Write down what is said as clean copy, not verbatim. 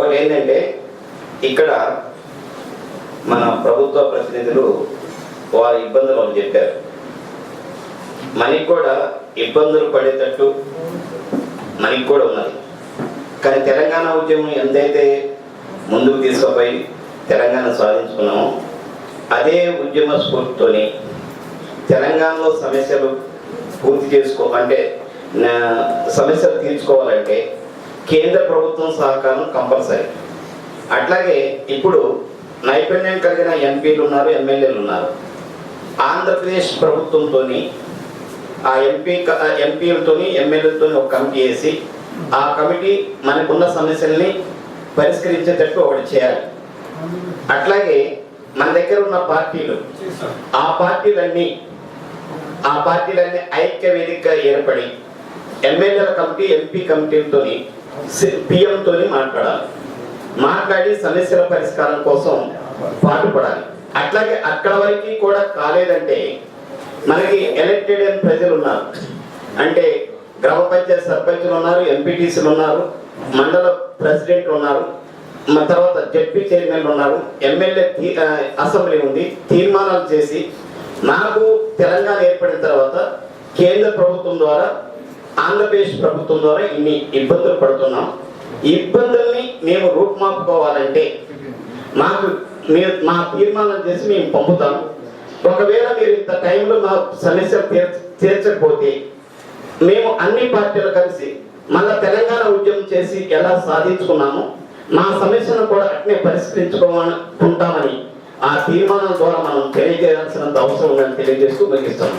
మరొకటి ఏంటంటే ఇక్కడ మన ప్రభుత్వ ప్రతినిధులు వారి ఇబ్బందులు వాళ్ళు చెప్పారు. మనకి కూడా ఇబ్బందులు పడేటట్టు మనకి కూడా ఉన్నది. కానీ తెలంగాణ ఉద్యమం ఎంతైతే ముందుకు తీసుకుపోయి తెలంగాణ సాధించుకున్నామో అదే ఉద్యమ స్ఫూర్తితోని తెలంగాణలో సమస్యలు అంటే సమస్యలు తీర్చుకోవాలంటే కేంద్ర ప్రభుత్వం సహకారం కంపల్సరీ. అట్లాగే ఇప్పుడు నైపుణ్యం కలిగిన ఎంపీలు ఉన్నారు, ఎమ్మెల్యేలు ఉన్నారు. ఆంధ్రప్రదేశ్ ప్రభుత్వంతో ఆ ఎంపీలతో ఎమ్మెల్యేలతో ఒక కమిటీ వేసి ఆ కమిటీ మనకున్న సమస్యల్ని పరిష్కరించేటట్టు ఒకటి చేయాలి. అట్లాగే మన దగ్గర ఉన్న పార్టీలు ఆ పార్టీలన్నీ ఐక్య వేదికగా ఏర్పడి ఎమ్మెల్యేల కమిటీ ఎంపీ కమిటీలతో పిఎంతో మాట్లాడి సమస్యల పరిష్కారం కోసం పాటుపడాలి. అట్లాగే అక్కడ వరకు కూడా కాలేదంటే మనకి ఎలక్టెడ్ అయిన ప్రజలు ఉన్నారు, అంటే గ్రామ పంచాయతీ సర్పంచులు ఉన్నారు, ఎంపీటీసీలు ఉన్నారు, మండల ప్రెసిడెంట్లు ఉన్నారు, తర్వాత జడ్పీ చైర్మన్లు ఉన్నారు, ఎమ్మెల్యే అసెంబ్లీ ఉంది. తీర్మానాలు చేసి నాకు తెలంగాణ ఏర్పడిన తర్వాత కేంద్ర ప్రభుత్వం ద్వారా ఆంధ్రప్రదేశ్ ప్రభుత్వం ద్వారా ఇన్ని ఇబ్బందులు పడుతున్నాం. ఈ ఇబ్బందుల్ని మేము రూపుమాపుకోవాలంటే మా తీర్మానం చేసి మేము పంపుతాము. ఒకవేళ మీరు ఇంత టైంలో మా సమస్యలు తీర్చకపోతే మేము అన్ని పార్టీలు కలిసి మళ్ళా తెలంగాణ ఉద్యమం చేసి ఎలా సాధించుకున్నామో మా సమస్యను కూడా అట్నే పరిష్కరించుకుంటామని ఆ తీర్మానం ద్వారా మనం తెలియజేయాల్సినంత అవసరం ఉందని తెలియజేస్తూ ముగిస్తాము.